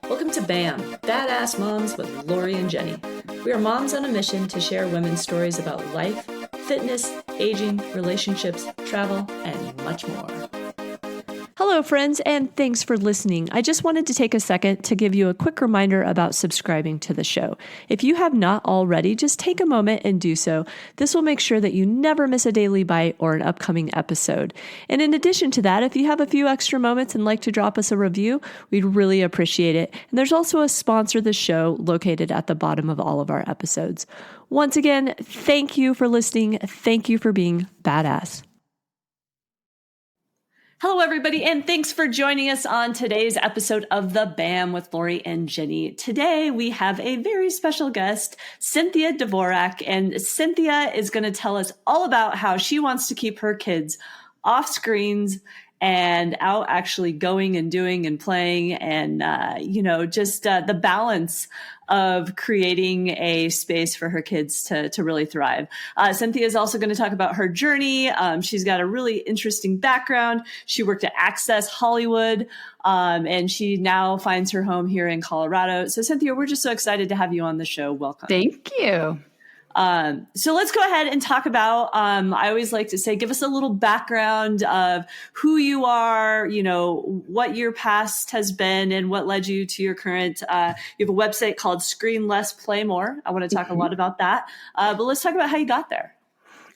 Welcome to BAM, Badass Moms with Lori and Jenny. We are moms on a mission to share women's stories about life, fitness, aging, relationships, travel, and much more. Hello, friends, and thanks for listening. I just wanted to take a second to give you a quick reminder about subscribing to the show. If you have not already, just take a moment and do so. This will make sure that you never miss a daily bite or an upcoming episode. And in addition to that, if you have a few extra moments and like to drop us a review, we'd really appreciate it. And there's also a sponsor of the show located at the bottom of all of our episodes. Once again, thank you for listening. Thank you for being badass. Hello, everybody, and thanks for joining us on today's episode of The BAM with Lori and Jenny. Today, we have a very special guest, Cynthia Dvorak, and Cynthia is going to tell us all about how she wants to keep her kids off screens and out actually going and doing and playing and, just the balance of creating a space for her kids to really thrive. Cynthia is also going to talk about her journey. She's got a really interesting background. She worked at Access Hollywood, and she now finds her home here in Colorado. So Cynthia, we're just so excited to have you on the show. Welcome. Thank you. So let's go ahead and talk about, I always like to say, give us a little background of who you are, what your past has been and what led you to your current, you have a website called Screen Less, Play More. I want to talk a lot about that. But let's talk about how you got there.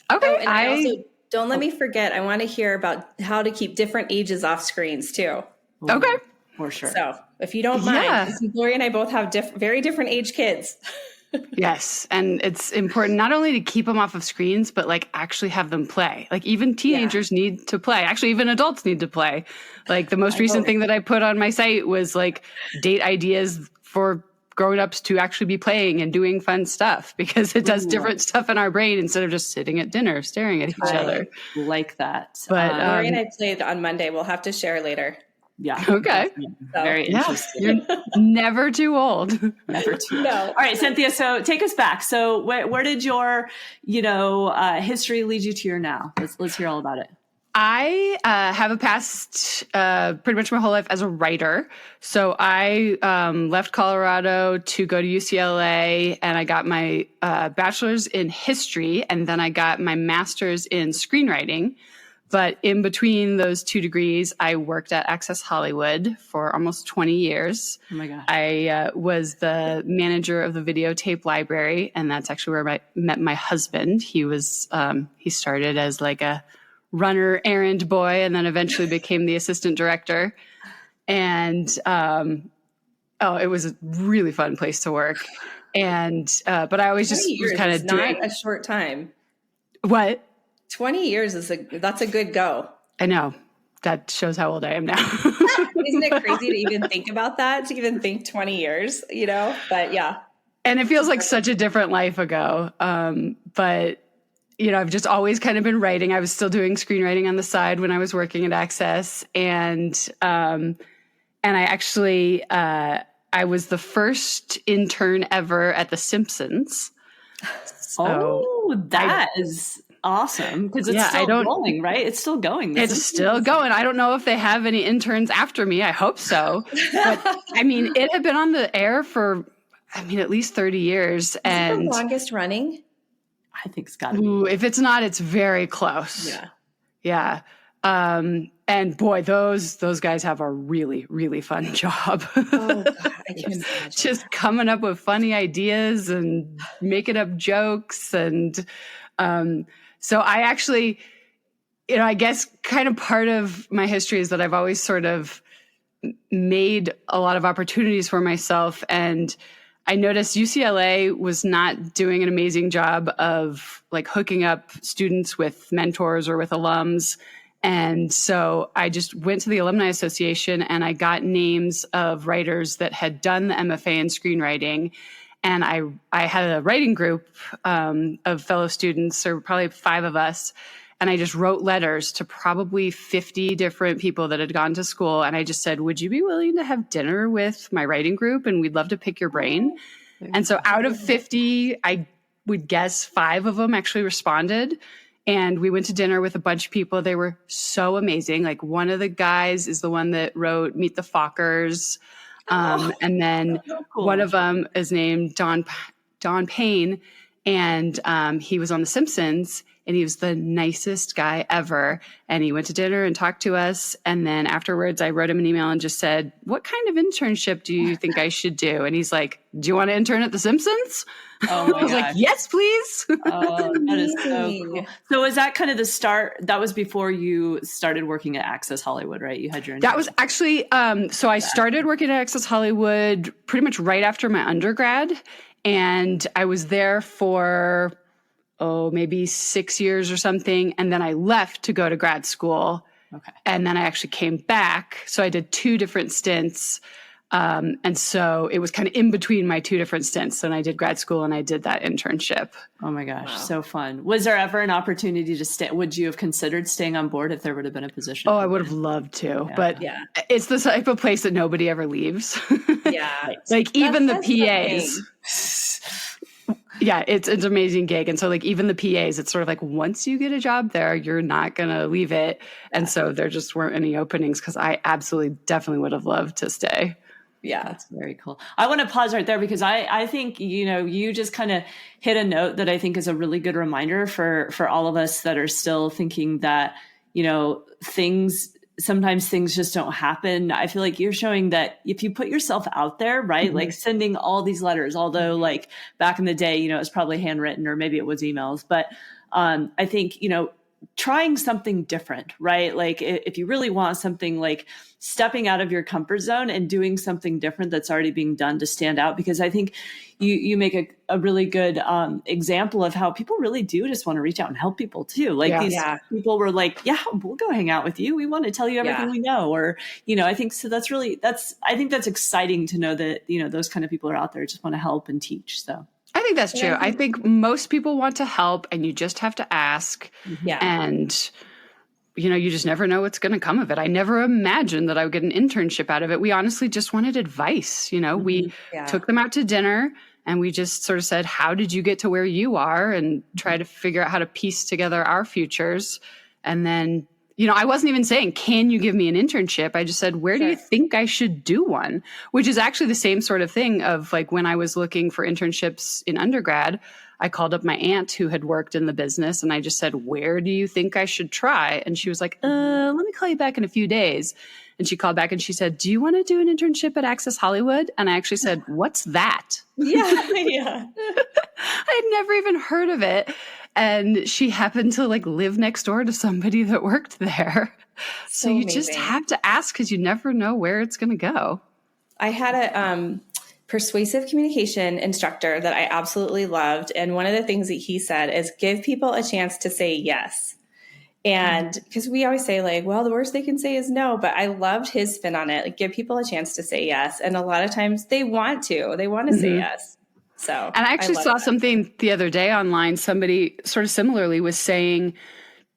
Okay. And I also, don't let me forget, I want to hear about how to keep different ages off screens too. Okay. For sure. So if you don't mind, Lori and I both have very different age kids. Yes. And it's important not only to keep them off of screens, but like actually have them play. Like even teenagers need to play. Actually, even adults need to play. Like the most recent thing that I put on my site was like date ideas for grown-ups to actually be playing and doing fun stuff because it does different stuff in our brain instead of just sitting at dinner staring at each other. Like that. But Lori and I played on Monday. We'll have to share later. Yeah. Okay. Very interesting. You're never too old. Never too old. No. All right, Cynthia. So take us back. So where did your, history lead you to your now? Let's hear all about it. I have a past pretty much my whole life as a writer. So I left Colorado to go to UCLA, and I got my bachelor's in history, and then I got my master's in screenwriting. But in between those two degrees, I worked at Access Hollywood for almost 20 years. Oh my gosh. I was the manager of the videotape library, and that's actually where I met my husband. He was he started as like a runner errand boy and then eventually became the assistant director. And it was a really fun place to work. And but I always just was kind of doing not a short time. What? 20 years that's a good go. I know. That shows how old I am now. Isn't it crazy to even think about that? To even think 20 years, But yeah. And it feels like such a different life ago. But I've just always kind of been writing. I was still doing screenwriting on the side when I was working at Access. And I actually, I was the first intern ever at The Simpsons. So that is awesome. Because it's still going, right? It's still going. It's still going. I don't know if they have any interns after me. I hope so. But it had been on the air for, at least 30 years. Is it the longest running? I think it's got to be. If it's not, it's very close. Yeah. Yeah. And boy, those guys have a really, really fun job. Oh, God, I can imagine. Just coming up with funny ideas and making up jokes. And so I actually, I guess kind of part of my history is that I've always sort of made a lot of opportunities for myself. And I noticed UCLA was not doing an amazing job of like hooking up students with mentors or with alums. And so I just went to the Alumni Association and I got names of writers that had done the MFA in screenwriting. And I had a writing group of fellow students, or probably 5 of us. And I just wrote letters to probably 50 different people that had gone to school. And I just said, would you be willing to have dinner with my writing group? And we'd love to pick your brain. And so out of 50, I would guess 5 of them actually responded. And we went to dinner with a bunch of people. They were so amazing. Like one of the guys is the one that wrote Meet the Fockers. And then one of them is named Don Payne, and he was on The Simpsons, and he was the nicest guy ever. And he went to dinner and talked to us. And then afterwards, I wrote him an email and just said, "What kind of internship do you think I should do?" And he's like, "Do you want to intern at The Simpsons?" Oh my I was gosh. like, "Yes, please." Oh, that is so cool. So was that kind of the start? That was before you started working at Access Hollywood, right? You had your That was actually, so I started working at Access Hollywood pretty much right after my undergrad. And I was there for, maybe 6 years or something. And then I left to go to grad school. Okay. And then I actually came back. So I did 2 different stints. And so it was kind of in between my 2 different stints. And I did grad school and I did that internship. Oh my gosh, so fun. Was there ever an opportunity to stay? Would you have considered staying on board if there would have been a position? Oh, I would have loved to, but it's the type of place that nobody ever leaves. Yeah. Like even the That's PAs. Yeah, it's an amazing gig. And so like even the PAs, it's sort of like once you get a job there, you're not going to leave it. And so there just weren't any openings because I absolutely definitely would have loved to stay. Yeah, that's very cool. I want to pause right there because I think, you just kind of hit a note that I think is a really good reminder for all of us that are still thinking that, sometimes things just don't happen. I feel like you're showing that if you put yourself out there, right, mm-hmm. like sending all these letters, although like back in the day, it was probably handwritten or maybe it was emails, but I think, trying something different, right? Like if you really want something, like stepping out of your comfort zone and doing something different that's already being done to stand out. Because I think you make a really good example of how people really do just want to reach out and help people too. Like these people were like, yeah, we'll go hang out with you. We want to tell you everything we know. Or, I think so I think that's exciting to know that, those kind of people are out there, just want to help and teach. So I think that's true. I think most people want to help and you just have to ask. Yeah. And, you just never know what's going to come of it. I never imagined that I would get an internship out of it. We honestly just wanted advice. Mm-hmm. We took them out to dinner and we just sort of said, how did you get to where you are? And try to figure out how to piece together our futures. And then, I wasn't even saying, can you give me an internship? I just said, where do you think I should do one? Which is actually the same sort of thing of like when I was looking for internships in undergrad, I called up my aunt who had worked in the business and I just said, where do you think I should try? And she was like, let me call you back in a few days. And she called back and she said, do you want to do an internship at Access Hollywood? And I actually said, what's that? Yeah. I had never even heard of it. And she happened to like live next door to somebody that worked there. So you amazing. Just have to ask because you never know where it's going to go. I had a persuasive communication instructor that I absolutely loved. And one of the things that he said is give people a chance to say yes. And because we always say like, well, the worst they can say is no, but I loved his spin on it. Like give people a chance to say yes. And a lot of times they want to say yes. So, and I actually saw something the other day online. Somebody sort of similarly was saying,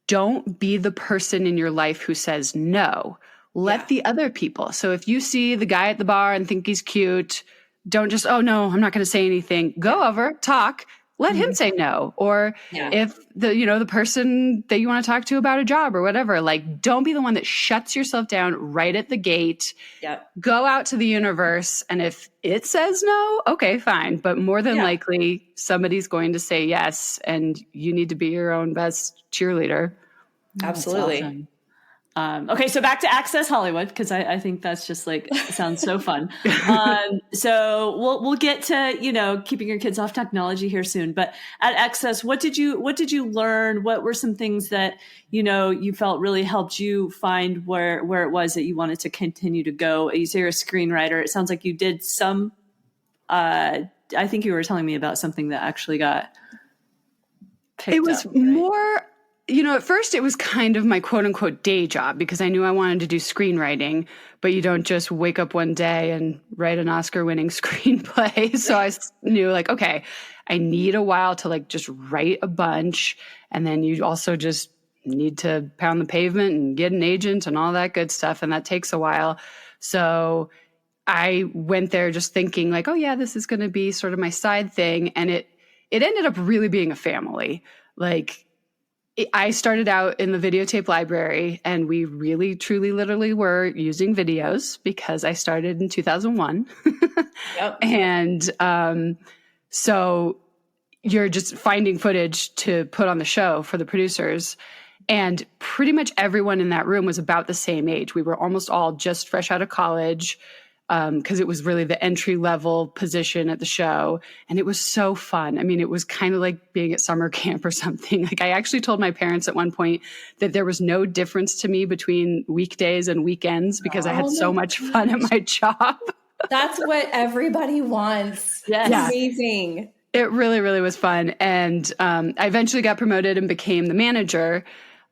don't be the person in your life who says no. Let the other people. So if you see the guy at the bar and think he's cute, don't just, oh no, I'm not going to say anything. Go over, talk, let him say no. Or if the person that you want to talk to about a job or whatever, like don't be the one that shuts yourself down right at the gate. Yep. Go out to the universe. And if it says no, okay, fine. But more than likely somebody's going to say yes. And you need to be your own best cheerleader. Absolutely. Awesome. Okay, so back to Access Hollywood because I think that's just like sounds so fun. So we'll get to keeping your kids off technology here soon. But at Access, what did you learn? What were some things that you felt really helped you find where it was that you wanted to continue to go? You say you're a screenwriter. It sounds like you did some. I think you were telling me about something that actually got picked up. It was more. At first it was kind of my quote unquote day job because I knew I wanted to do screenwriting, but you don't just wake up one day and write an Oscar winning screenplay. So I knew like, okay, I need a while to like just write a bunch. And then you also just need to pound the pavement and get an agent and all that good stuff. And that takes a while. So I went there just thinking like, oh yeah, this is going to be sort of my side thing. And it ended up really being a family. Like, I started out in the videotape library, and we really, truly, literally were using videos because I started in 2001. Yep. And so you're just finding footage to put on the show for the producers. And pretty much everyone in that room was about the same age. We were almost all just fresh out of college, because it was really the entry level position at the show. And it was so fun. I mean, it was kind of like being at summer camp or something. Like, I actually told my parents at one point that there was no difference to me between weekdays and weekends because I had so much fun at my job. That's what everybody wants. Yes. It's amazing. It really, really was fun. And I eventually got promoted and became the manager.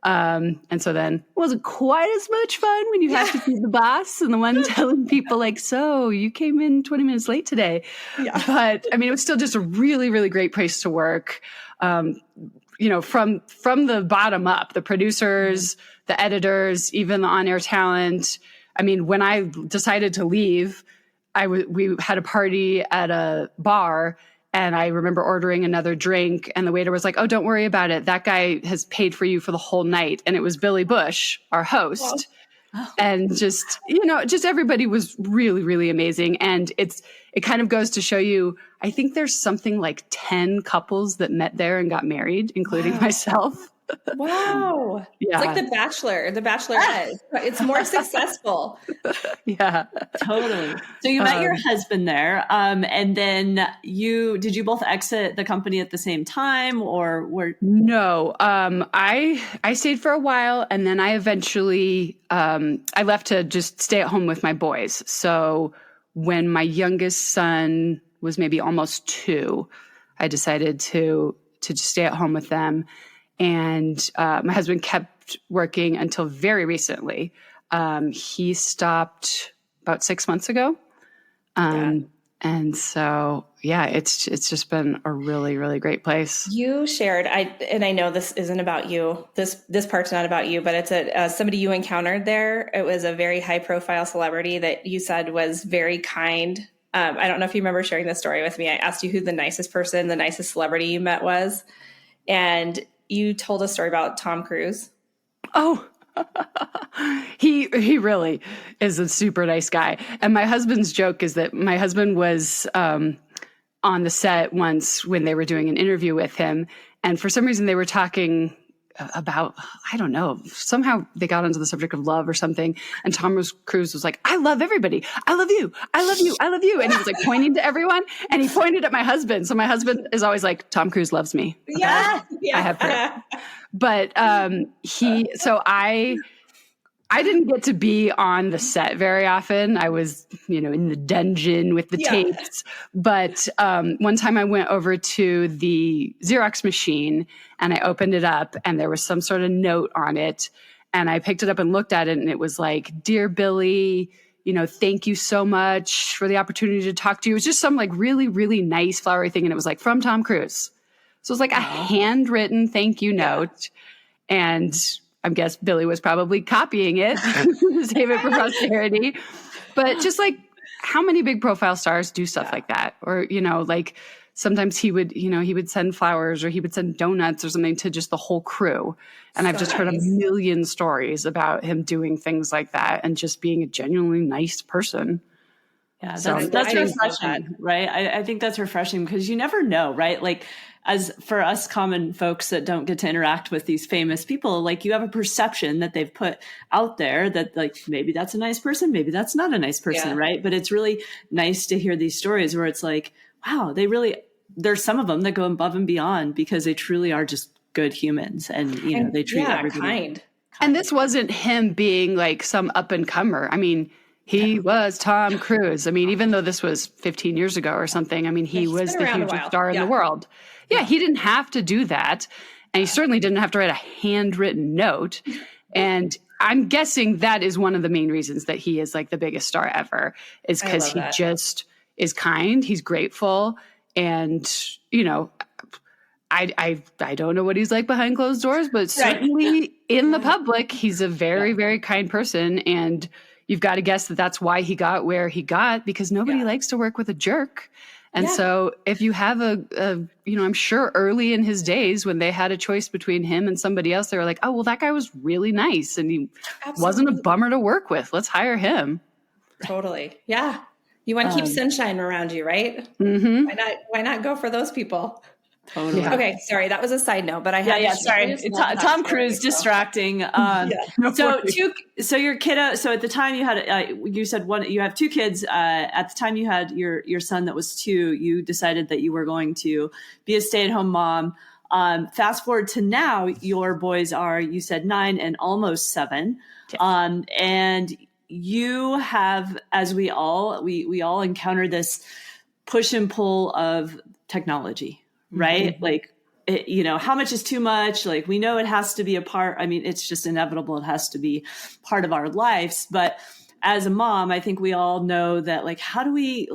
And so then it wasn't quite as much fun when you have to be the boss and the one telling people like, so you came in 20 minutes late today. Yeah. But I mean, it was still just a really, really great place to work. From the bottom up, the producers, the editors, even the on-air talent. I mean, when I decided to leave, we had a party at a bar. And I remember ordering another drink, and the waiter was like, "Oh, don't worry about it. That guy has paid for you for the whole night." And it was Billy Bush, our host. Wow. And just everybody was really, really amazing. And it kind of goes to show you, I think there's something like 10 couples that met there and got married, including myself. Wow. Yeah. It's like The Bachelor, The Bachelorette. It's more successful. Yeah. Totally. So you met your husband there. And then did you both exit the company at the same time, or were? No. I stayed for a while, and then I eventually, I left to just stay at home with my boys. So when my youngest son was maybe almost 2, I decided to just stay at home with them. And my husband kept working until very recently. He stopped about 6 months ago. And so, yeah, it's just been a really, really great place. You shared, and I know this isn't about you. This part's not about you, but it's somebody you encountered there. It was a very high profile celebrity that you said was very kind. I don't know if you remember sharing this story with me. I asked you who the nicest celebrity you met was. And you told a story about Tom Cruise. Oh, he really is a super nice guy. And my husband's joke is that my husband was on the set once when they were doing an interview with him. And for some reason they were talking about, I don't know, somehow they got onto the subject of love or something. And Tom Cruise was like, "I love everybody. I love you. I love you. I love you." And he was like pointing to everyone, and he pointed at my husband. So my husband is always like, "Tom Cruise loves me." Okay? Yeah. I have proof. But I didn't get to be on the set very often. I was, in the dungeon with the tapes. But one time I went over to the Xerox machine and I opened it up, and there was some sort of note on it. And I picked it up and looked at it, and it was like, "Dear Billy, thank you so much for the opportunity to talk to you." It was just some like really, really nice flowery thing. And it was like, "From Tom Cruise." So it was like a handwritten thank you note. And I guess Billy was probably copying it to save it for posterity. But just like, how many big profile stars do stuff like that? Or, like sometimes he would send flowers, or he would send donuts or something to just the whole crew. And I've just heard a million stories about him doing things like that and just being a genuinely nice person. Yeah, that's refreshing, right? I think that's refreshing because you never know, right? Like, as for us common folks that don't get to interact with these famous people, like, you have a perception that they've put out there that like, maybe that's a nice person, maybe that's not a nice person, right? But it's really nice to hear these stories where it's like, wow, there's some of them that go above and beyond because they truly are just good humans, and they treat everybody kind. And this wasn't him being like some up and comer. I mean, he was Tom Cruise. I mean, even though this was 15 years ago or something, I mean, he was the hugest star in the world. Yeah, he didn't have to do that. And he certainly didn't have to write a handwritten note. And I'm guessing that is one of the main reasons that he is like the biggest star ever, is because he just is kind. He's grateful. And, I don't know what he's like behind closed doors, but certainly in the public, he's a very, very kind person. And you've got to guess that that's why he got where he got, because nobody likes to work with a jerk. And so if you have I'm sure early in his days when they had a choice between him and somebody else, they were like, oh, well, that guy was really nice and he wasn't a bummer to work with. Let's hire him. Totally. Yeah. You want to keep sunshine around you, right? Mm-hmm. Why not go for those people? Totally. Yeah. Okay. Sorry. That was a side note, but I had sorry. Tom Cruise distracting. So your kiddo, so at the time you had, you said you have two kids. At the time you had your son that was 2, you decided that you were going to be a stay-at-home mom. Fast forward to now, your boys are, you said 9 and almost 7. Yes. And you have, as we all encounter this push and pull of technology. Right? Mm-hmm. How much is too much? Like, we know it has to be a part. I mean, it's just inevitable. It has to be part of our lives. But as a mom, I think we all know that, how do we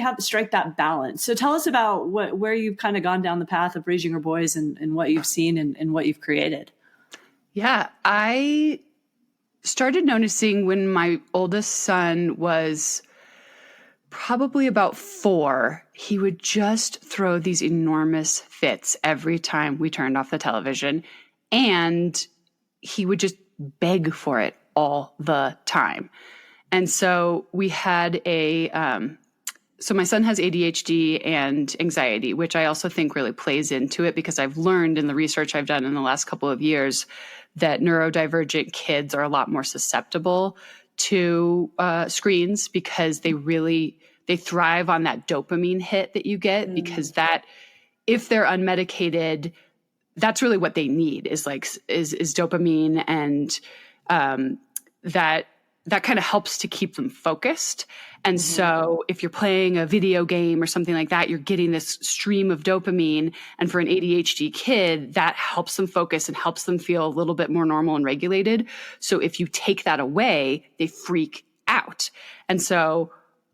have to strike that balance? So tell us about where you've kind of gone down the path of raising your boys and what you've seen and what you've created. Yeah. I started noticing when my oldest son was probably about 4, he would just throw these enormous fits every time we turned off the television. And he would just beg for it all the time. And so we had so my son has ADHD and anxiety, which I also think really plays into it, because I've learned in the research I've done in the last couple of years that neurodivergent kids are a lot more susceptible to screens, because they thrive on that dopamine hit that you get, because that, if they're unmedicated, that's really what they need is dopamine, and that kind of helps to keep them focused. And so if you're playing a video game or something like that, you're getting this stream of dopamine. And for an ADHD kid, that helps them focus and helps them feel a little bit more normal and regulated. So if you take that away, they freak out. And so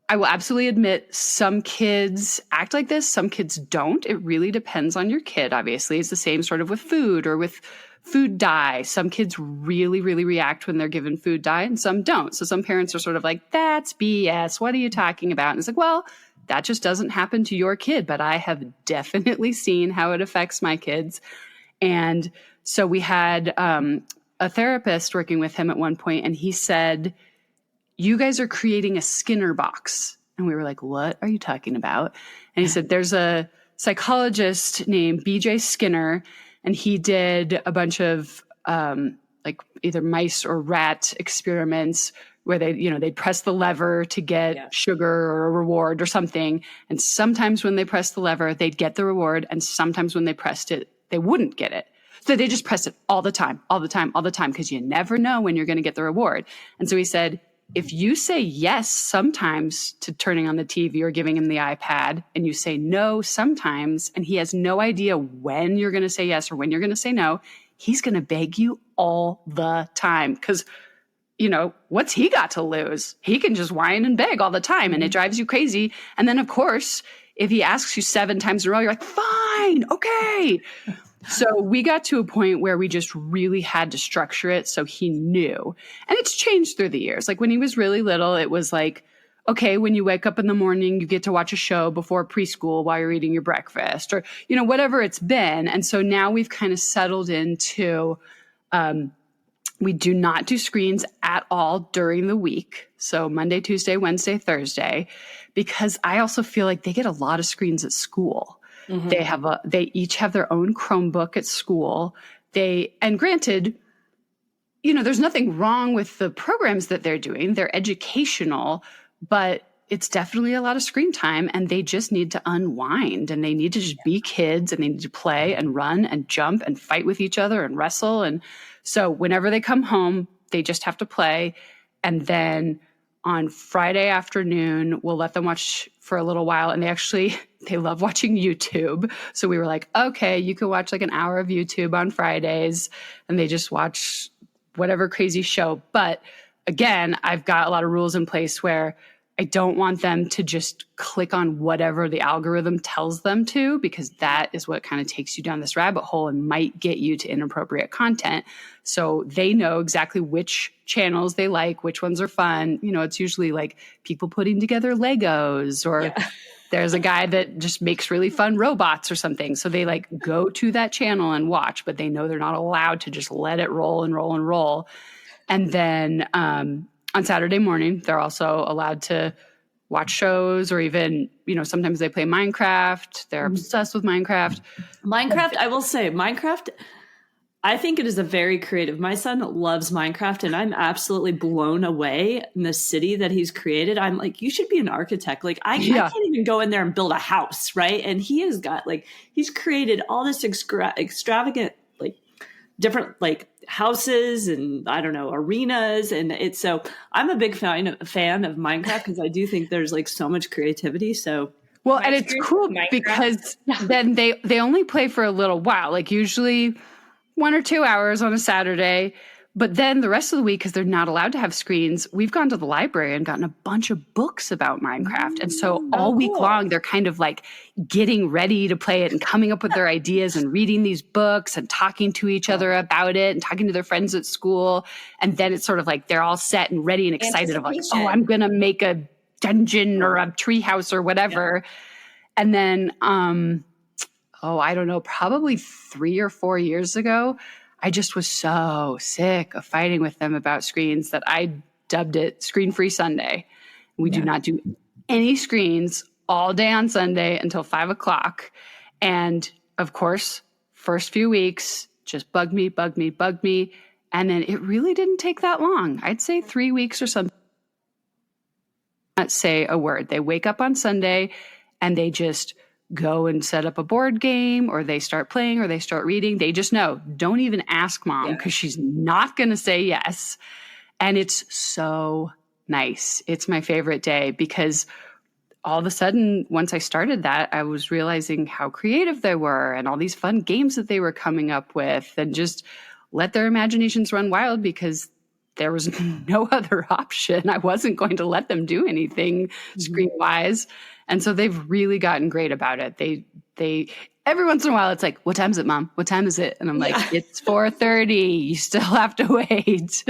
I will absolutely admit some kids act like this. Some kids don't. It really depends on your kid. Obviously, it's the same sort of with food or with food dye. Some kids really, really react when they're given food dye and some don't. So some parents are sort of like, that's BS. What are you talking about? And it's like, well, that just doesn't happen to your kid, but I have definitely seen how it affects my kids. And so we had a therapist working with him at one point, and he said, you guys are creating a Skinner box. And we were like, what are you talking about? And he said, there's a psychologist named BJ Skinner, and he did a bunch of either mice or rat experiments where they'd press the lever to get sugar or a reward or something. And sometimes when they pressed the lever, they'd get the reward. And sometimes when they pressed it, they wouldn't get it. So they just pressed it all the time, because you never know when you're going to get the reward. And so he said, if you say yes sometimes to turning on the TV or giving him the iPad, and you say no sometimes, and he has no idea when you're going to say yes or when you're going to say no, he's going to beg you all the time. Because, what's he got to lose? He can just whine and beg all the time, and it drives you crazy. And then, of course, if he asks you 7 times in a row, you're like, fine, okay. So we got to a point where we just really had to structure it so he knew. And it's changed through the years. Like when he was really little, it was like, okay, when you wake up in the morning, you get to watch a show before preschool while you're eating your breakfast, or, whatever it's been. And so now we've kind of settled into, we do not do screens at all during the week. So Monday, Tuesday, Wednesday, Thursday, because I also feel like they get a lot of screens at school. Mm-hmm. They each have their own Chromebook at school. And granted, there's nothing wrong with the programs that they're doing. They're educational, but it's definitely a lot of screen time, and they just need to unwind, and they need to just be kids, and they need to play and run and jump and fight with each other and wrestle. And so whenever they come home, they just have to play. And then on Friday afternoon, we'll let them watch for a little while. And they love watching YouTube. So we were like, okay, you can watch like an hour of YouTube on Fridays. And they just watch whatever crazy show. But again, I've got a lot of rules in place where I don't want them to just click on whatever the algorithm tells them to, because that is what kind of takes you down this rabbit hole and might get you to inappropriate content. So they know exactly which channels they like, which ones are fun. It's usually like people putting together Legos or There's a guy that just makes really fun robots or something. So they like go to that channel and watch, but they know they're not allowed to just let it roll and roll and roll. And then on Saturday morning, they're also allowed to watch shows, or even, sometimes they play Minecraft. They're obsessed with Minecraft. I will say, Minecraft, I think it is a very creative. My son loves Minecraft, and I'm absolutely blown away in the city that he's created. I'm like, you should be an architect. Like, I can't even go in there and build a house, right? And he has got he's created all this extravagant, different houses and I don't know, arenas, and it's so I'm a big fan of Minecraft because I do think there's so much creativity. So well, and it's cool because then they only play for a little while, usually 1 or 2 hours on a Saturday. But then the rest of the week, because they're not allowed to have screens, we've gone to the library and gotten a bunch of books about Minecraft. And so all week long, they're kind of getting ready to play it and coming up with their ideas and reading these books and talking to each other about it and talking to their friends at school. And then it's sort of they're all set and ready and excited of I'm going to make a dungeon or a tree house or whatever. Yeah. And then, I don't know, probably 3 or 4 years ago, I just was so sick of fighting with them about screens that I dubbed it Screen-Free Sunday. We do not do any screens all day on Sunday until 5 o'clock. And of course, first few weeks, just bug me. And then it really didn't take that long. I'd say 3 weeks or something. Not say a word. They wake up on Sunday and they just go and set up a board game, or they start playing, or they start reading. They just know, don't even ask mom because she's not going to say yes. And it's so nice. It's my favorite day because all of a sudden, once I started that, I was realizing how creative they were and all these fun games that they were coming up with, and just let their imaginations run wild because there was no other option. I wasn't going to let them do anything screen-wise. And so they've really gotten great about it. They every once in a while, it's what time is it, Mom? What time is it? And I'm it's 4:30. You still have to wait.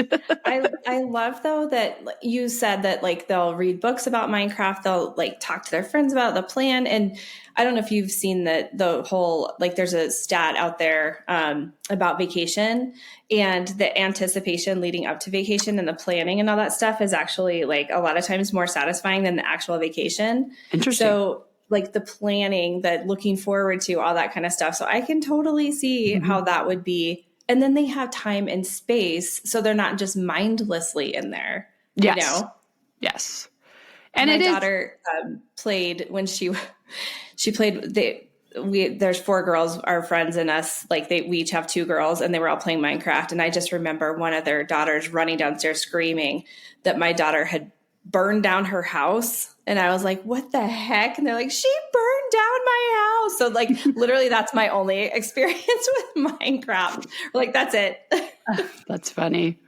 I love, though, that you said that they'll read books about Minecraft. They'll talk to their friends about the plan. And I don't know if you've seen the whole, there's a stat out there about vacation, and the anticipation leading up to vacation and the planning and all that stuff is actually a lot of times more satisfying than the actual vacation. Interesting. So the planning, that looking forward to, all that kind of stuff. So I can totally see how that would be. And then they have time and space, so they're not just mindlessly in there. Yes. Yes. And my daughter played when she played. There's 4 girls, our friends and us. We each have 2 girls, and they were all playing Minecraft. And I just remember one of their daughters running downstairs screaming that my daughter had burned down her house. And I was like, what the heck? And they're like, she burned down my house. So literally that's my only experience with Minecraft. We're that's it. That's funny.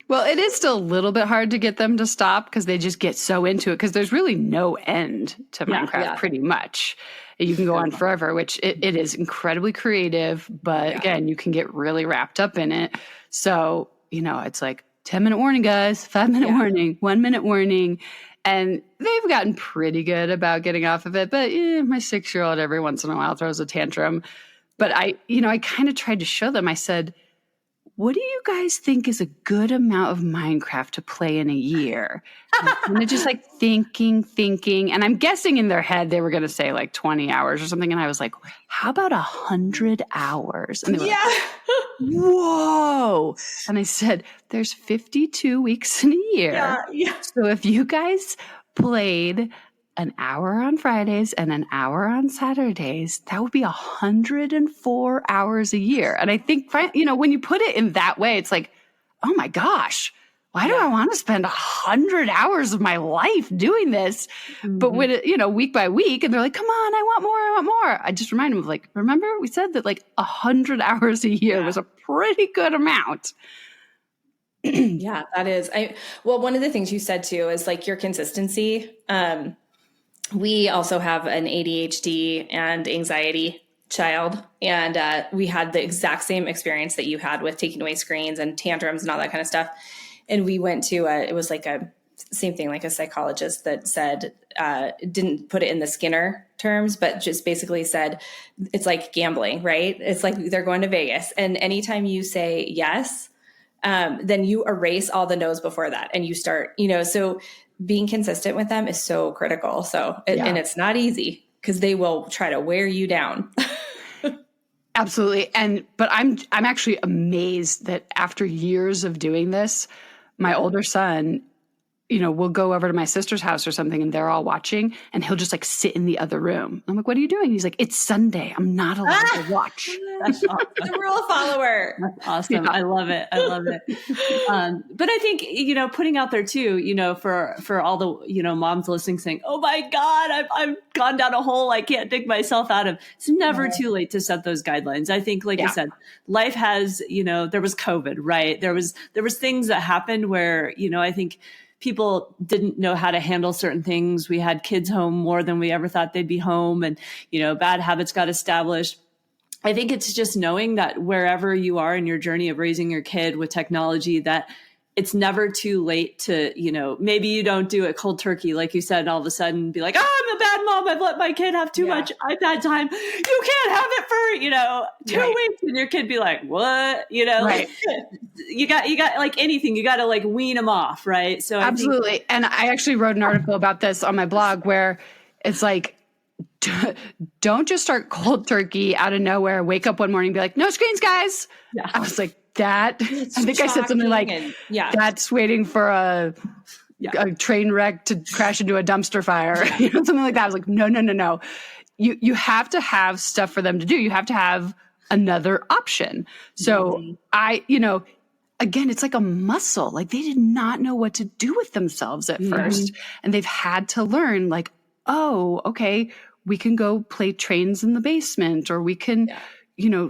Well, it is still a little bit hard to get them to stop because they just get so into it, because there's really no end to Minecraft pretty much. You can go on forever, which it is incredibly creative, but again, you can get really wrapped up in it. So, it's 10-minute warning, guys, 5-minute warning, 1-minute warning. And they've gotten pretty good about getting off of it. But my 6-year-old every once in a while throws a tantrum. But I kind of tried to show them, I said, what do you guys think is a good amount of Minecraft to play in a year? And they're just thinking. And I'm guessing in their head they were going to say 20 hours or something. And I was like, how about 100 hours? And they were whoa. And I said, there's 52 weeks in a year. Yeah. So if you guys played an hour on Fridays and an hour on Saturdays, that would be 104 hours a year. And I think, when you put it in that way, it's oh my gosh, why do I want to spend 100 hours of my life doing this? But when week by week, and they're come on, I want more. I just remind them of remember we said that 100 hours a year was a pretty good amount. Yeah, that is. One of the things you said too is your consistency. We also have an ADHD and anxiety child, and we had the exact same experience that you had with taking away screens and tantrums and all that kind of stuff. And we went to it was a same thing, like a psychologist that said, didn't put it in the Skinner terms, but just basically said, it's like gambling, right? It's like they're going to Vegas. And anytime you say yes, then you erase all the no's before that. And you start, so being consistent with them is so critical. So, and it's not easy because they will try to wear you down. Absolutely. But I'm actually amazed that after years of doing this, my older son, we'll go over to my sister's house or something and they're all watching and he'll just like sit in the other room. I'm like, what are you doing? He's like, it's Sunday. I'm not allowed to watch. That's awesome. The rule follower. That's awesome. Yeah. I love it. But I think, putting out there too, for all the, moms listening saying, oh my God, I've gone down a hole I can't dig myself out of. It's never too late to set those guidelines. I think, like you said, life has, there was COVID, right? There was things that happened where, I think people didn't know how to handle certain things. We had kids home more than we ever thought they'd be home. And, bad habits got established. I think it's just knowing that wherever you are in your journey of raising your kid with technology, that it's never too late to, maybe you don't do it cold turkey, like you said, and all of a sudden be like, oh, I'm a bad mom. I've let my kid have too much iPad time. You can't have it for, 2 weeks. And your kid be like, what? Right. you got like anything, you got to like wean them off. Right. So absolutely. And I actually wrote an article about this on my blog where it's like, don't just start cold turkey out of nowhere, wake up one morning and be like, no screens, guys. Yeah. I was like, I think I said something like, that's waiting for a train wreck to crash into a dumpster fire, something like that. I was like, no. You have to have stuff for them to do. You have to have another option. So again, it's like a muscle. Like they did not know what to do with themselves at first. And they've had to learn like, oh, okay, we can go play trains in the basement, or we can,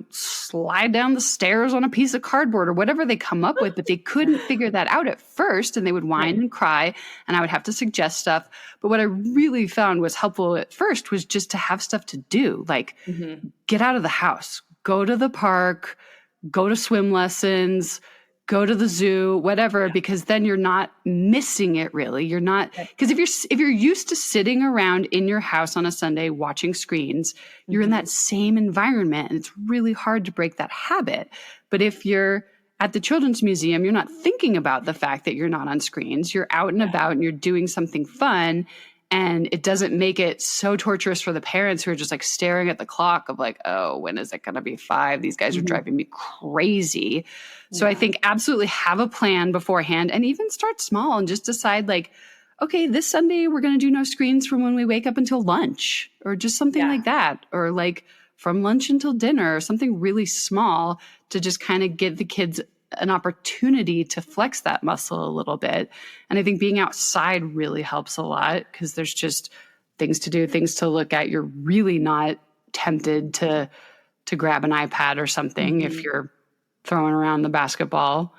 slide down the stairs on a piece of cardboard or whatever they come up with. But they couldn't figure that out at first, and they would whine and cry, and I would have to suggest stuff. But what I really found was helpful at first was just to have stuff to do, like get out of the house, go to the park, go to swim lessons, go to the zoo, whatever, because then you're not missing it really. You're not, because if you're used to sitting around in your house on a Sunday watching screens, you're in that same environment and it's really hard to break that habit. But if you're at the Children's Museum, you're not thinking about the fact that you're not on screens. You're out and about and you're doing something fun. And it doesn't make it so torturous for the parents who are just like staring at the clock of like, oh, when is it going to be 5? These guys are driving me crazy. So I think absolutely have a plan beforehand and even start small and just decide like, okay, this Sunday we're going to do no screens from when we wake up until lunch or just something like that. Or like from lunch until dinner or something really small to just kind of give the kids an opportunity to flex that muscle a little bit. And I think being outside really helps a lot because there's just things to do, things to look at. You're really not tempted to grab an iPad or something if you're throwing around the basketball.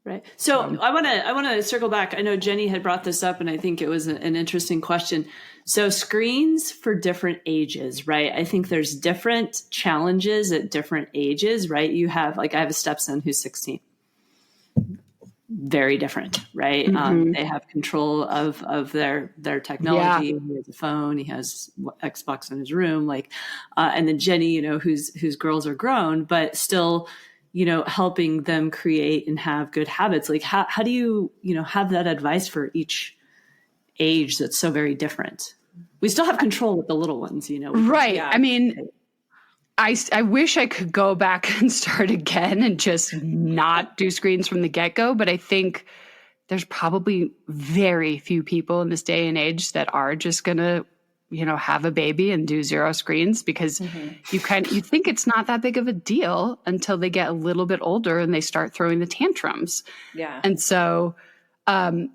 Right. So I want to circle back. I know Jenny had brought this up and I think it was an interesting question. So screens for different ages, right? I think there's different challenges at different ages, right? You have, like, I have a stepson who's 16. Very different, right? They have control of their technology. Yeah. He has a phone. He has Xbox in his room, and then Jenny, whose girls are grown, but still, helping them create and have good habits. Like, how do you, have that advice for each age that's so very different? We still have control with the little ones, Right. I mean, I wish I could go back and start again and just not do screens from the get-go, but I think there's probably very few people in this day and age that are just going to, have a baby and do 0 screens because you think it's not that big of a deal until they get a little bit older and they start throwing the tantrums. Yeah. And so I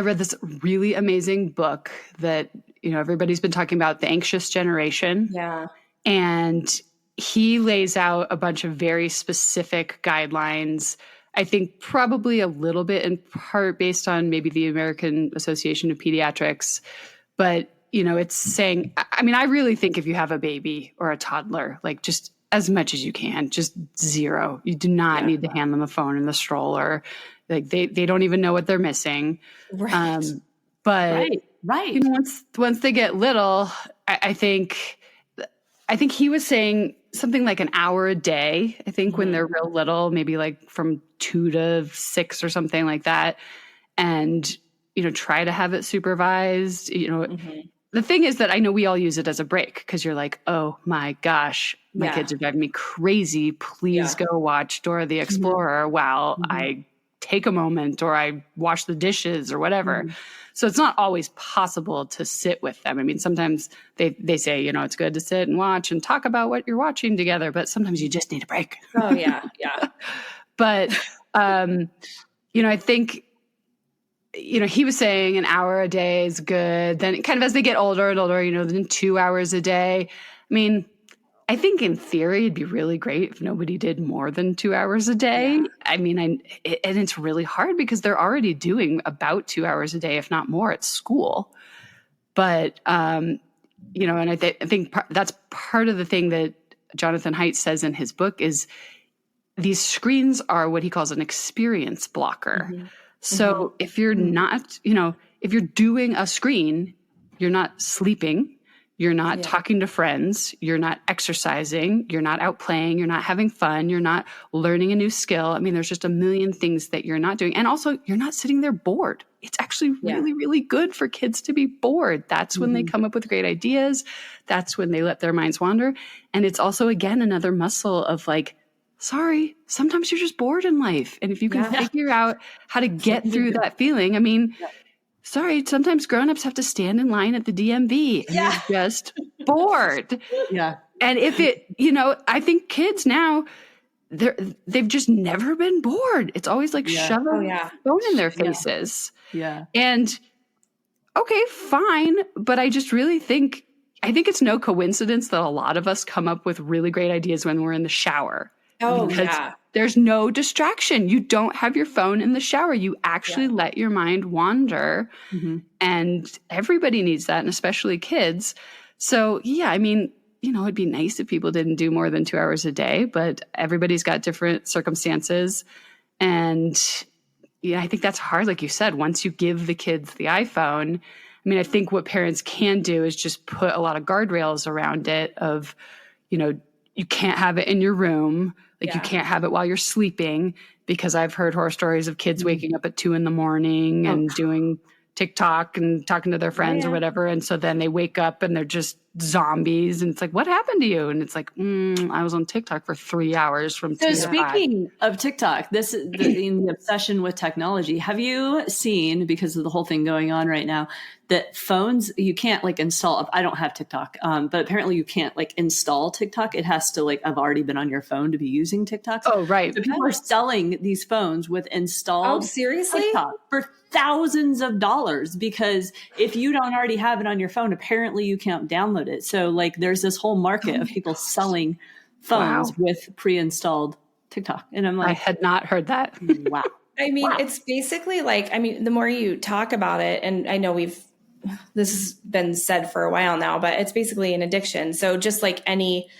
read this really amazing book that, everybody's been talking about, The Anxious Generation. Yeah. And he lays out a bunch of very specific guidelines, I think probably a little bit in part based on maybe the American Association of Pediatrics. But, it's saying, I mean, I really think if you have a baby or a toddler, like just as much as you can, just 0. You do not need to hand them a phone in the stroller. Like they don't even know what they're missing. Right. But Right. you know, once they get little, I think he was saying something like an hour a day. I think when they're real little, maybe like from 2 to 6 or something like that. And, you know, try to have it supervised. You know, the thing is that I know we all use it as a break because you're like, oh my gosh, my kids are driving me crazy. Please go watch Dora the Explorer while I take a moment or I wash the dishes or whatever. So it's not always possible to sit with them. I mean, sometimes they say, you know, it's good to sit and watch and talk about what you're watching together, but sometimes you just need a break. Oh, yeah. Yeah. But, you know, I think, you know, he was saying an hour a day is good. Then kind of as they get older and older, you know, then 2 hours a day. I mean, I think in theory, it'd be really great if nobody did more than 2 hours a day. Yeah. I mean, and it's really hard because they're already doing about 2 hours a day, if not more, at school. But, you know, and I think that's part of the thing that Jonathan Haidt says in his book is these screens are what he calls an experience blocker. So if you're not, you know, if you're doing a screen, you're not sleeping, you're not talking to friends, you're not exercising, you're not out playing, you're not having fun, you're not learning a new skill. I mean, there's just a million things that you're not doing. And also, you're not sitting there bored. It's actually really, really good for kids to be bored. That's when they come up with great ideas. That's when they let their minds wander. And it's also, again, another muscle of like, sorry, sometimes you're just bored in life. And if you can figure out how to get through that feeling, I mean, sorry, sometimes grownups have to stand in line at the DMV and you're just bored. Yeah. And if it, you know, I think kids now, they've just never been bored. It's always like shove a phone in their faces. Yeah. And okay, fine. But I just really think it's no coincidence that a lot of us come up with really great ideas when we're in the shower. Oh, because there's no distraction. You don't have your phone in the shower. You actually let your mind wander. And everybody needs that, and especially kids. So, yeah, I mean, you know, it'd be nice if people didn't do more than 2 hours a day, but everybody's got different circumstances. And, yeah, I think that's hard. Like you said, once you give the kids the iPhone, I mean, I think what parents can do is just put a lot of guardrails around it of, you know, you can't have it in your room. Like you can't have it while you're sleeping, because I've heard horror stories of kids waking up at 2 a.m. and doing TikTok and talking to their friends or whatever. And so then they wake up and they're just zombies. And it's like, what happened to you? And it's like, I was on TikTok for 3 hours from 2 to 5. Speaking of TikTok, the obsession with technology, have you seen, because of the whole thing going on right now, that phones, you can't like install, I don't have TikTok, but apparently you can't like install TikTok. It has to like, I've already been on your phone to be using TikTok. Oh, right. So people are selling these phones with installed TikTok for thousands of dollars, because if you don't already have it on your phone, apparently you can't download it. So like there's this whole market of people selling phones with pre-installed TikTok. And I'm like, I had not heard that. Wow. I mean, it's basically like, I mean, the more you talk about it, and I know this has been said for a while now, but it's basically an addiction. So just like any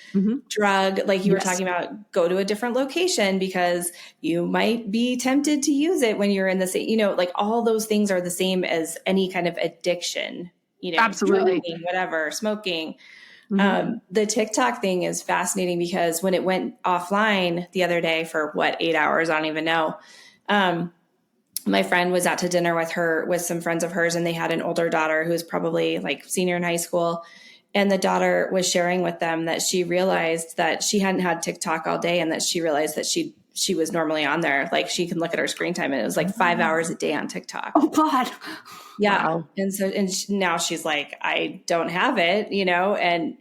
drug, like you were talking about, go to a different location because you might be tempted to use it when you're in the same, you know, like all those things are the same as any kind of addiction, you know, absolutely, drinking, whatever, smoking. The TikTok thing is fascinating because when it went offline the other day for 8 hours, I don't even know. My friend was out to dinner with some friends of hers, and they had an older daughter who was probably like senior in high school. And the daughter was sharing with them that she realized that she hadn't had TikTok all day, and that she realized that she was normally on there. Like she can look at her screen time, and it was like 5 hours a day on TikTok. Oh God. Yeah. Wow. And so, now she's like, I don't have it, you know, and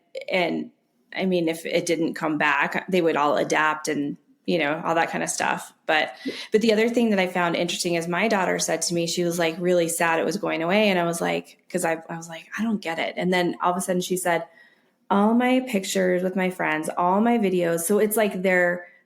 I mean, if it didn't come back, they would all adapt and, you know, all that kind of stuff. But the other thing that I found interesting is my daughter said to me, she was like really sad it was going away. And I was like, cause I was like, I don't get it. And then all of a sudden she said, all my pictures with my friends, all my videos. So it's like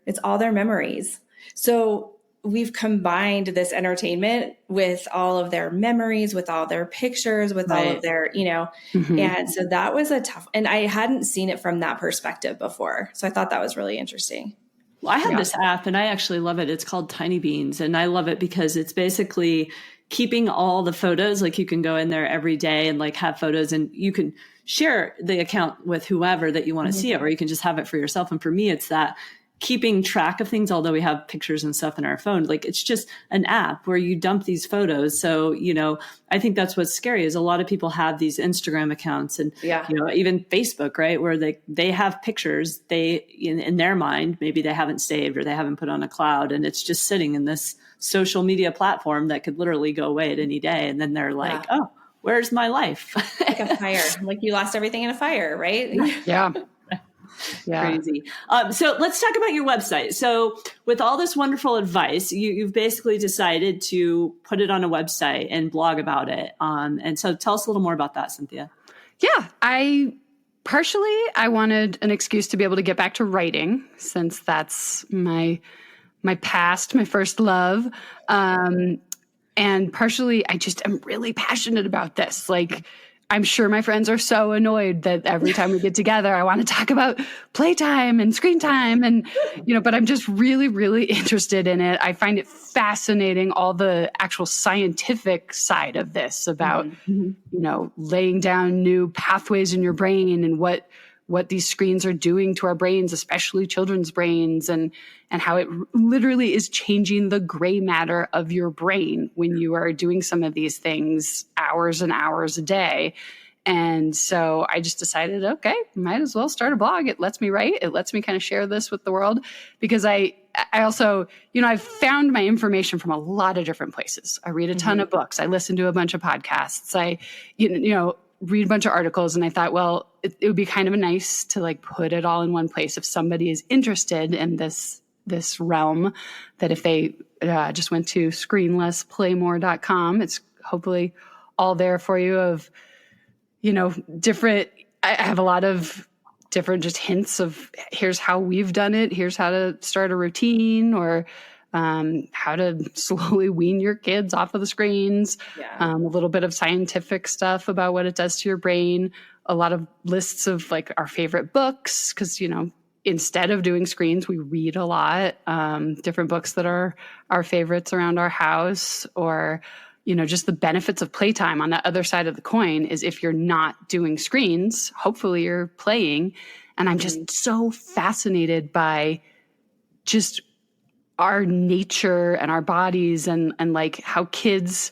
it's all their memories. So we've combined this entertainment with all of their memories, with all their pictures, with all of their, you know, and so that was and I hadn't seen it from that perspective before. So I thought that was really interesting. Well, I have this app and I actually love it. It's called Tiny Beans. And I love it because it's basically keeping all the photos. Like you can go in there every day and like have photos, and you can share the account with whoever that you want to see it, or you can just have it for yourself. And for me, it's that keeping track of things, although we have pictures and stuff in our phone, like it's just an app where you dump these photos. So, I think that's what's scary is a lot of people have these Instagram accounts and, even Facebook, right? Where they have pictures in their mind, maybe they haven't saved or they haven't put on a cloud, and it's just sitting in this social media platform that could literally go away at any day. And then they're like, oh, where's my life? Like a fire, like you lost everything in a fire, right? Yeah. Crazy. So let's talk about your website. So with all this wonderful advice, you've basically decided to put it on a website and blog about it. And so tell us a little more about that, Cynthia. Yeah, I wanted an excuse to be able to get back to writing, since that's my past, my first love. And partially, I just am really passionate about this. Like, I'm sure my friends are so annoyed that every time we get together, I want to talk about playtime and screen time and, but I'm just really, really interested in it. I find it fascinating, all the actual scientific side of this about, laying down new pathways in your brain and what these screens are doing to our brains, especially children's brains, and how it literally is changing the gray matter of your brain when you are doing some of these things hours and hours a day. And so I just decided, okay, might as well start a blog. It lets me write. It lets me kind of share this with the world, because I also, I've found my information from a lot of different places. I read a ton of books. I listen to a bunch of podcasts. I, read a bunch of articles, and I thought, well, it would be kind of nice to like put it all in one place if somebody is interested in this realm, that if they just went to screenlessplaymore.com, it's hopefully all there for you of, different, I have a lot of different just hints of here's how we've done it. Here's how to start a routine, or how to slowly wean your kids off of the screens, a little bit of scientific stuff about what it does to your brain, a lot of lists of like our favorite books, because, instead of doing screens, we read a lot, different books that are our favorites around our house, or, just the benefits of playtime. On the other side of the coin is if you're not doing screens, hopefully you're playing. And I'm just so fascinated by just our nature and our bodies and like how kids,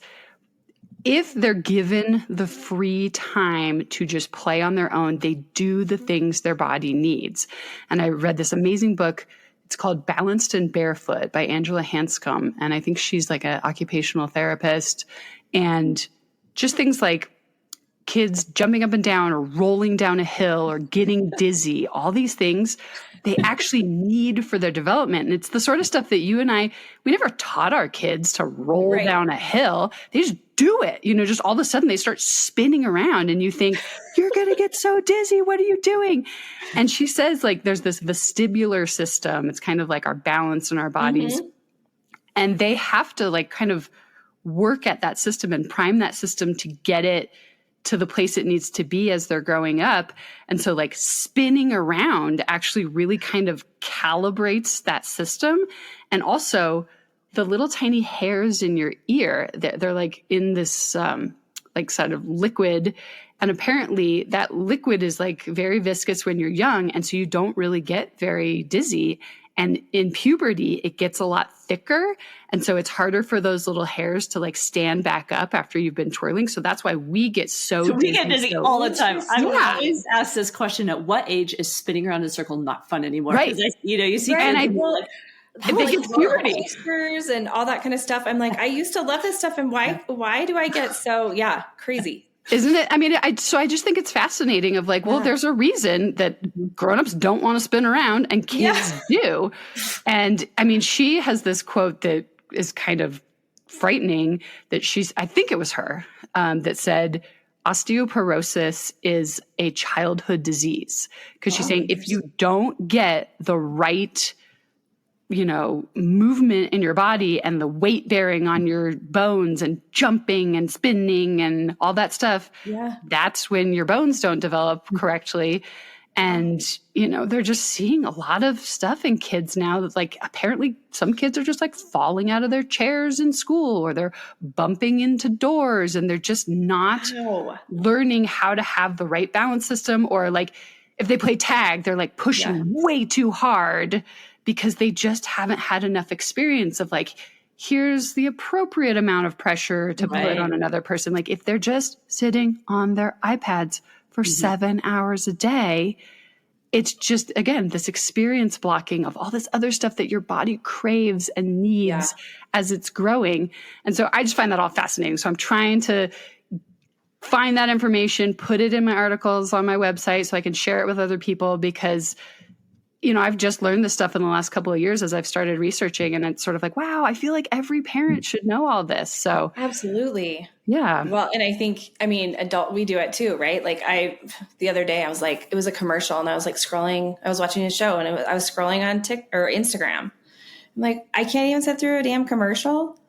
if they're given the free time to just play on their own, they do the things their body needs. And I read this amazing book. It's called Balanced and Barefoot by Angela Hanscom. And I think she's like an occupational therapist, and just things like kids jumping up and down or rolling down a hill or getting dizzy, all these things they actually need for their development. And it's the sort of stuff that you and I, we never taught our kids to roll down a hill. They just do it, just all of a sudden they start spinning around and you think, you're going to get so dizzy. What are you doing? And she says like, there's this vestibular system. It's kind of like our balance in our bodies. And they have to like kind of work at that system and prime that system to get it to the place it needs to be as they're growing up. And so like spinning around actually really kind of calibrates that system. And also the little tiny hairs in your ear, they're like in this like sort of liquid. And apparently that liquid is like very viscous when you're young. And so you don't really get very dizzy. And in puberty, it gets a lot thicker. And so it's harder for those little hairs to like stand back up after you've been twirling. So that's why we get so dizzy. We get dizzy all the time. I always ask this question, at what age is spinning around in a circle not fun anymore? Right. You see, right. and I think it's puberty and all that kind of stuff. I'm like, I used to love this stuff. And why do I get so, crazy? Isn't it? I mean, so I just think it's fascinating of like, well, there's a reason that grownups don't want to spin around and kids do. And I mean, she has this quote that is kind of frightening that I think it was her, that said, osteoporosis is a childhood disease. Because she's saying if you don't get the right movement in your body and the weight bearing on your bones and jumping and spinning and all that stuff, that's when your bones don't develop correctly. And, they're just seeing a lot of stuff in kids now that like, apparently some kids are just like falling out of their chairs in school, or they're bumping into doors, and they're just not learning how to have the right balance system. Or like if they play tag, they're like pushing way too hard because they just haven't had enough experience of like, here's the appropriate amount of pressure to put on another person. Like if they're just sitting on their iPads for 7 hours a day, it's just, again, this experience blocking of all this other stuff that your body craves and needs as it's growing. And so I just find that all fascinating. So I'm trying to find that information, put it in my articles on my website so I can share it with other people, because I've just learned this stuff in the last couple of years as I've started researching, and it's sort of like, wow, I feel like every parent should know all this. So absolutely. Yeah. Well, and I think, we do it too, right? Like the other day I was like, it was a commercial, and I was like scrolling, I was watching a show, and I was scrolling on Instagram. I'm like, I can't even sit through a damn commercial.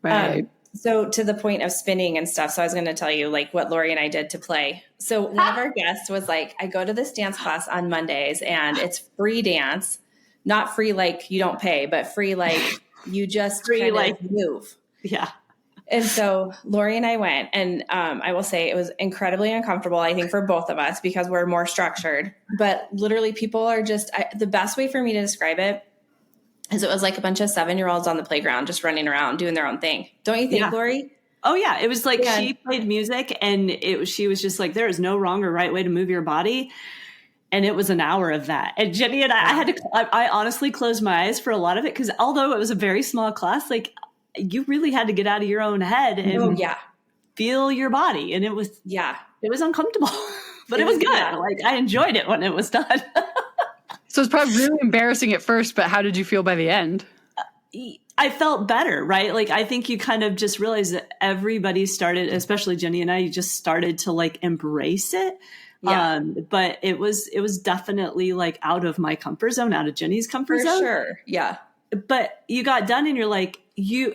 Right. So to the point of spinning and stuff. So I was going to tell you like what Lori and I did to play. So one of our guests was like, I go to this dance class on Mondays, and it's free dance, not free like you don't pay, but free like you just free like move. Yeah. And so Lori and I went, and I will say it was incredibly uncomfortable, I think, for both of us because we're more structured. But literally people are just the best way for me to describe it is it was like a bunch of 7-year-olds on the playground just running around doing their own thing. Don't you think, Lori? Oh, yeah. It was like she played music, and she was just like, there is no wrong or right way to move your body. And it was an hour of that. And Jenny and I honestly closed my eyes for a lot of it, because although it was a very small class, like you really had to get out of your own head and feel your body. And it was uncomfortable, but it was good. Yeah. Like I enjoyed it when it was done. So it's probably really embarrassing at first, but how did you feel by the end? I felt better, right? Like, I think you kind of just realize that everybody started, especially Jenny and I, just started to like embrace it. Yeah. But it was definitely like out of my comfort zone, out of Jenny's comfort zone. Sure. Yeah. But you got done and you're like,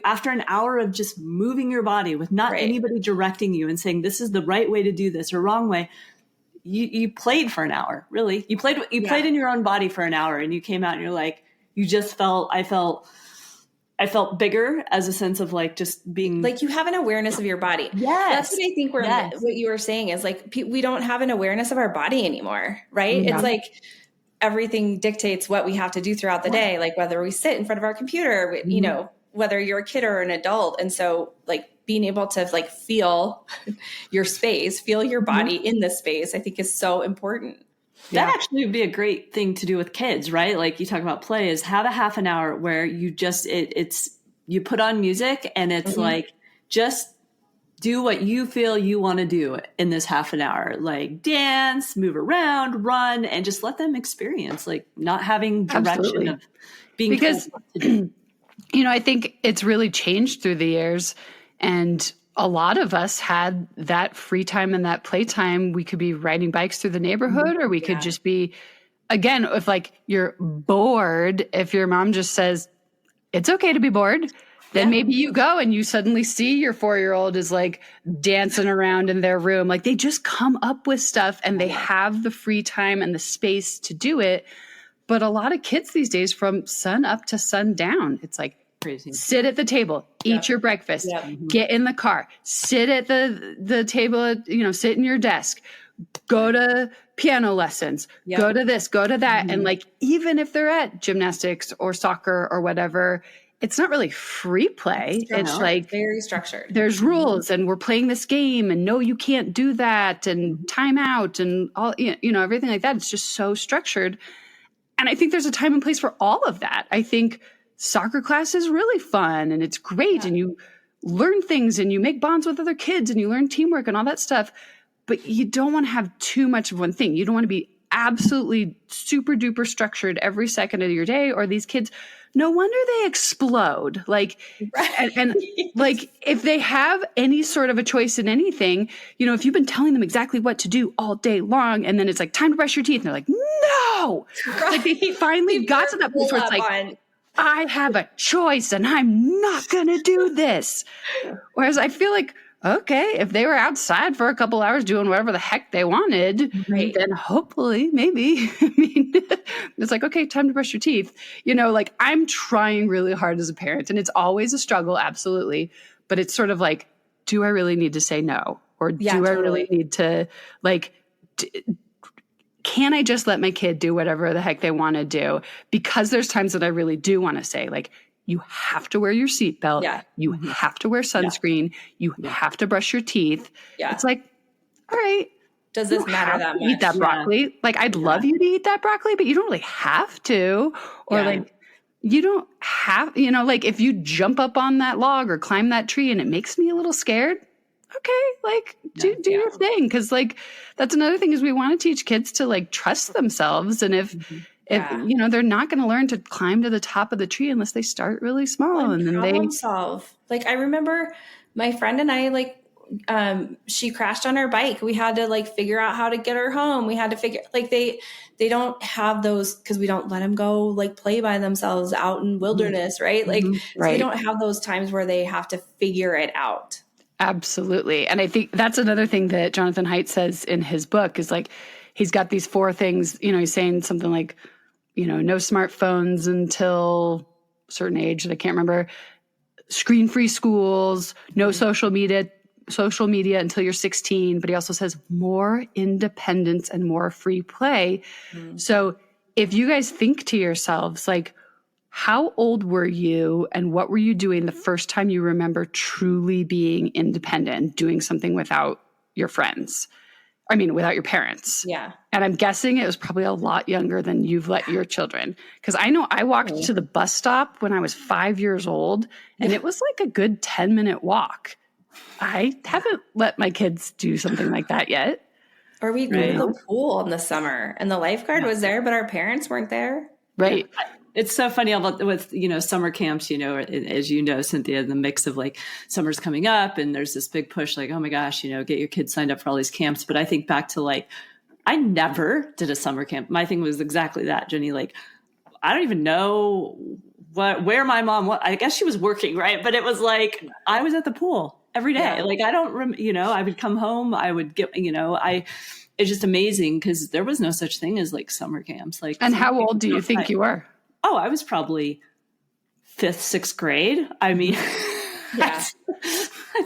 after an hour of just moving your body with not anybody directing you and saying, this is the right way to do this or wrong way. You played for an hour, really. You played in your own body for an hour, and you came out and you're like, you just felt, I felt bigger, as a sense of like just being like you have an awareness of your body. Yes. That's what I think what you were saying is like, we don't have an awareness of our body anymore. Right. Yeah. It's like everything dictates what we have to do throughout the day. Like whether we sit in front of our computer, whether you're a kid or an adult. And so like being able to like feel your space, feel your body in the space, I think is so important. That actually would be a great thing to do with kids, right? Like you talk about play, is have a half an hour where you just, you put on music, and it's like, just do what you feel you want to do in this half an hour, like dance, move around, run, and just let them experience, like not having direction of being because, I think it's really changed through the years, and a lot of us had that free time and that playtime. We could be riding bikes through the neighborhood, or we could just be, again, if like you're bored, if your mom just says, it's okay to be bored, then maybe you go and you suddenly see your 4-year-old is like dancing around in their room. Like they just come up with stuff, and they have the free time and the space to do it. But a lot of kids these days, from sun up to sundown, it's like, crazy. Sit at the table, eat your breakfast, get in the car, sit at the table, sit in your desk, go to piano lessons, go to this, go to that. And like, even if they're at gymnastics or soccer or whatever, it's not really free play. It's like very structured. There's rules, and we're playing this game, and no, you can't do that, and time out, and all, everything like that. It's just so structured. And I think there's a time and place for all of that. I think soccer class is really fun, and it's great, and you learn things, and you make bonds with other kids, and you learn teamwork and all that stuff. But you don't want to have too much of one thing. You don't want to be absolutely super duper structured every second of your day, or these kids, no wonder they explode. Like, and like if they have any sort of a choice in anything, if you've been telling them exactly what to do all day long, and then it's like time to brush your teeth, and they're like, no, like they finally got to that place where it's like, I have a choice, and I'm not going to do this. Whereas I feel like okay, if they were outside for a couple hours doing whatever the heck they wanted, Right. then hopefully, maybe, I mean, it's like, okay, time to brush your teeth. Like I'm trying really hard as a parent, and it's always a struggle, absolutely. But it's sort of like, do I really need to say no? Or Yeah, do I totally. really need to can I just let my kid do whatever the heck they want to do? Because there's times that I really do want to say, like, you have to wear your seatbelt. Yeah. You have to wear sunscreen. You have to brush your teeth. Yeah. It's like, all right. Does this matter that much? Eat that broccoli. Like, I'd love you to eat that broccoli, but you don't really have to. Or like, you don't have, like if you jump up on that log or climb that tree and it makes me a little scared, okay, like do your thing. Cause like, that's another thing is we want to teach kids to like trust themselves. And if they're not going to learn to climb to the top of the tree unless they start really small and then problem solve. Like I remember my friend and I, like, she crashed on her bike. We had to like figure out how to get her home. We had to figure like they don't have those because we don't let them go like play by themselves out in wilderness, right? Like so they don't have those times where they have to figure it out. Absolutely. And I think that's another thing that Jonathan Haidt says in his book is like, he's got these 4 things, he's saying something like, no smartphones until a certain age that I can't remember, screen-free schools, no social media until you're 16. But he also says more independence and more free play. So if you guys think to yourselves, like, how old were you and what were you doing the first time you remember truly being independent and doing something without your friends? I mean, without your parents. Yeah. And I'm guessing it was probably a lot younger than you've let your children. Because I know I walked to the bus stop when I was 5 years old, and it was like a good 10-minute walk. I haven't let my kids do something like that yet. Or we'd go to the pool in the summer and the lifeguard was there, but our parents weren't there. Right. Yeah. It's so funny about with, summer camps, as you know, Cynthia, the mix of like summer's coming up and there's this big push like, oh my gosh, get your kids signed up for all these camps. But I think back to like, I never did a summer camp. My thing was exactly that, Jenny. Like, I don't even know where my mom was. I guess she was working, right? But it was like, I was at the pool every day. Yeah. Like, I don't, I would come home, I would get, it's just amazing because there was no such thing as like summer camps. Like, and how old do you think you were? Oh, I was probably 5th, 6th grade. I mean,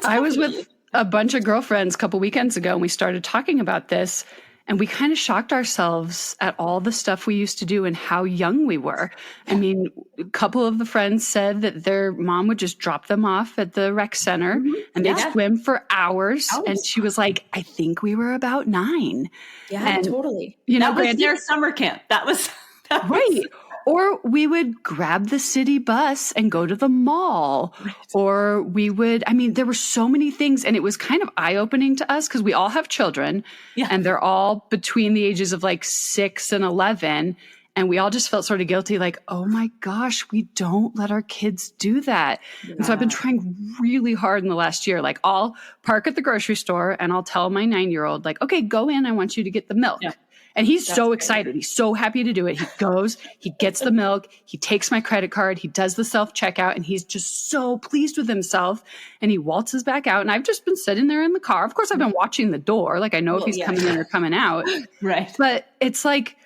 I was with a bunch of girlfriends a couple weekends ago and we started talking about this and we kind of shocked ourselves at all the stuff we used to do and how young we were. I mean, a couple of the friends said that their mom would just drop them off at the rec center and they'd swim for hours. And she was like, I think we were about 9. Yeah, and, totally. That was their summer camp. That was right. Or we would grab the city bus and go to the mall. Right. Or we would, there were so many things. And it was kind of eye-opening to us because we all have children. Yeah. And they're all between the ages of like 6 and 11. And we all just felt sort of guilty, like, oh my gosh, we don't let our kids do that. Yeah. And so I've been trying really hard in the last year. Like, I'll park at the grocery store and I'll tell my 9-year-old, like, okay, go in. I want you to get the milk. Yeah. And he's so excited. He's so happy to do it. He goes, he gets the milk, he takes my credit card, he does the self-checkout, and he's just so pleased with himself. And he waltzes back out. And I've just been sitting there in the car. Of course, I've been watching the door. Like, I know if he's coming in or coming out. Right. But it's like,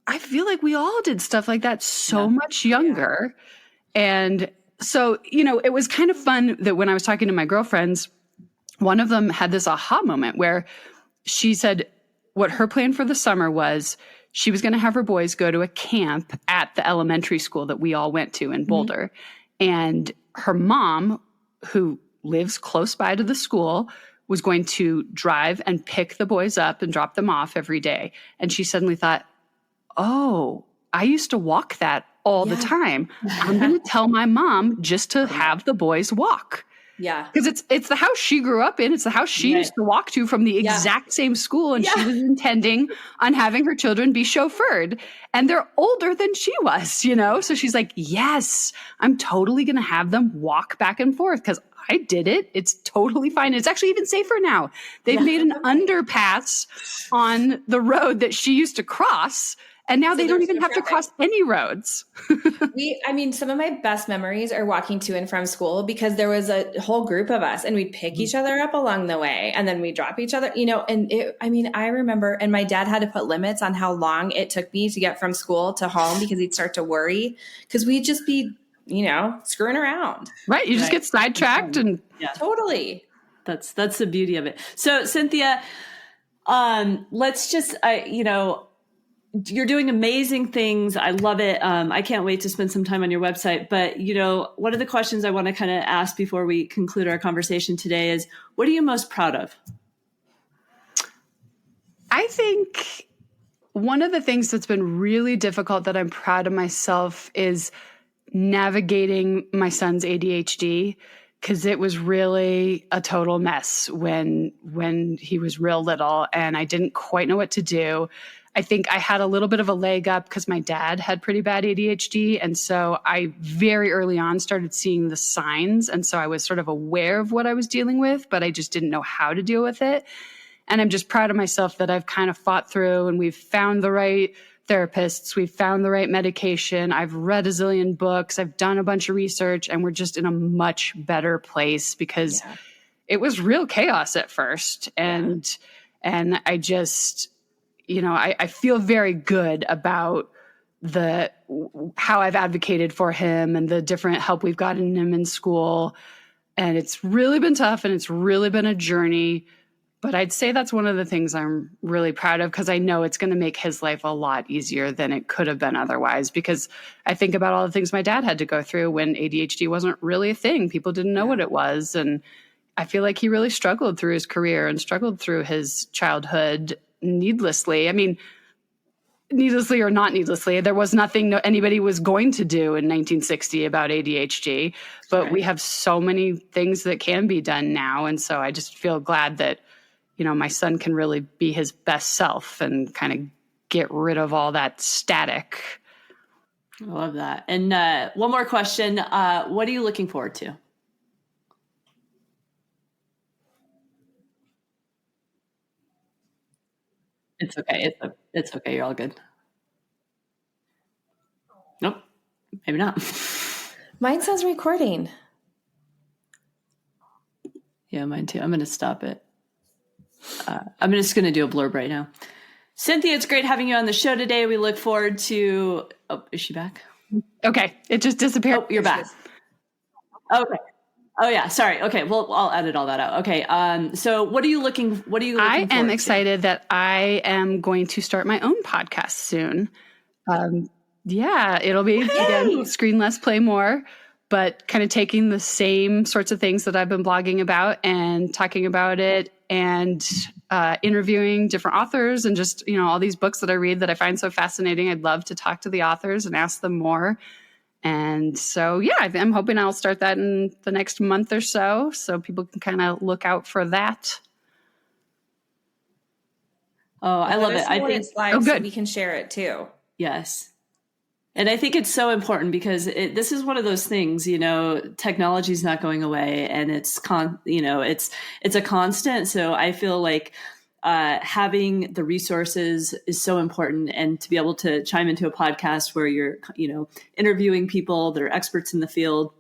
I feel like we all did stuff like that so much younger. And so, it was kind of fun that when I was talking to my girlfriends, one of them had this aha moment where she said, what her plan for the summer was she was going to have her boys go to a camp at the elementary school that we all went to in Boulder. And her mom, who lives close by to the school, was going to drive and pick the boys up and drop them off every day. And she suddenly thought, oh, I used to walk that all the time. I'm going to tell my mom just to have the boys walk. Yeah. Because it's the house she grew up in. It's the house she used to walk to from the exact same school. And she was intending on having her children be chauffeured. And they're older than she was, So she's like, yes, I'm totally going to have them walk back and forth because I did it. It's totally fine. It's actually even safer now. They've made an underpass on the road that she used to cross. And now So they don't there's even no have to traffic. cross any roads. Some of my best memories are walking to and from school because there was a whole group of us and we'd pick each other up along the way and then we drop each other, I remember, and my dad had to put limits on how long it took me to get from school to home because he'd start to worry because we'd just be, screwing around. Right. You just get sidetracked and Totally. That's the beauty of it. So Cynthia, let's just, you're doing amazing things. I love it. I can't wait to spend some time on your website. But, one of the questions I want to kind of ask before we conclude our conversation today is, what are you most proud of? I think one of the things that's been really difficult that I'm proud of myself is navigating my son's ADHD, because it was really a total mess when he was real little and I didn't quite know what to do. I think I had a little bit of a leg up because my dad had pretty bad ADHD. And so I very early on started seeing the signs. And so I was sort of aware of what I was dealing with, but I just didn't know how to deal with it. And I'm just proud of myself that I've kind of fought through and we've found the right therapists. We've found the right medication. I've read a zillion books. I've done a bunch of research and we're just in a much better place because it was real chaos at first. And I just, I feel very good about how I've advocated for him and the different help we've gotten him in school. And it's really been tough and it's really been a journey. But I'd say that's one of the things I'm really proud of because I know it's going to make his life a lot easier than it could have been otherwise. Because I think about all the things my dad had to go through when ADHD wasn't really a thing. People didn't know what it was. And I feel like he really struggled through his career and struggled through his childhood needlessly. I mean, needlessly or not needlessly, there was nothing anybody was going to do in 1960 about ADHD. But we have so many things that can be done now. And so I just feel glad that my son can really be his best self and kind of get rid of all that static. I love that. And one more question. What are you looking forward to? It's okay. It's okay. You're all good. Nope. Maybe not. Mine says recording. Yeah, mine too. I'm going to stop it. I'm just going to do a blurb right now. Cynthia, it's great having you on the show today. We look forward to... Oh, is she back? Okay. It just disappeared. Oh, you're back. Okay. Oh yeah. Sorry. Okay. Well, I'll edit all that out. Okay. So what are you looking I am excited to? that I am going to start my own podcast soon. It'll be again, Screen Less, Play More, but kind of taking the same sorts of things that I've been blogging about and talking about it and interviewing different authors and just, all these books that I read that I find so fascinating. I'd love to talk to the authors and ask them more. And so, I'm hoping I'll start that in the next month or so people can kind of look out for that. Oh, I love it. I think it's live, so we can share it too. Yes. And I think it's so important because this is one of those things, technology is not going away and it's a constant. So I feel like having the resources is so important, and to be able to chime into a podcast where you're, interviewing people that are experts in the field.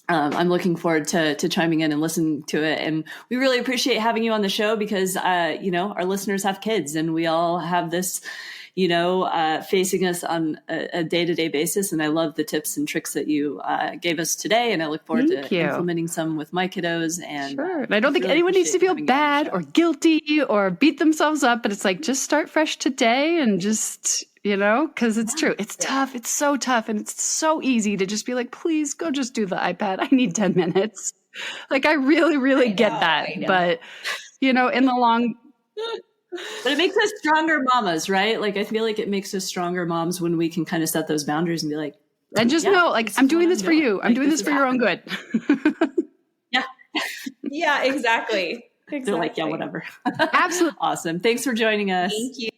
I'm looking forward to chiming in and listening to it. And we really appreciate having you on the show because, our listeners have kids and we all have this, facing us on a day-to-day basis. And I love the tips and tricks that you gave us today. And I look forward to implementing some with my kiddos. And sure. And I don't think anyone needs to feel bad or guilty or beat themselves up, but it's like, just start fresh today and just, because it's true. It's tough. It's so tough. And it's so easy to just be like, please go just do the iPad. I need 10 minutes. Like, I really, really get that. But, in the long... But it makes us stronger mamas, right? Like, I feel like it makes us stronger moms when we can kind of set those boundaries and be like, and just know, like, I'm doing this for you. I'm doing this for your own good. Yeah. Yeah, exactly. They're like, yeah, whatever. Absolutely. Awesome. Thanks for joining us. Thank you.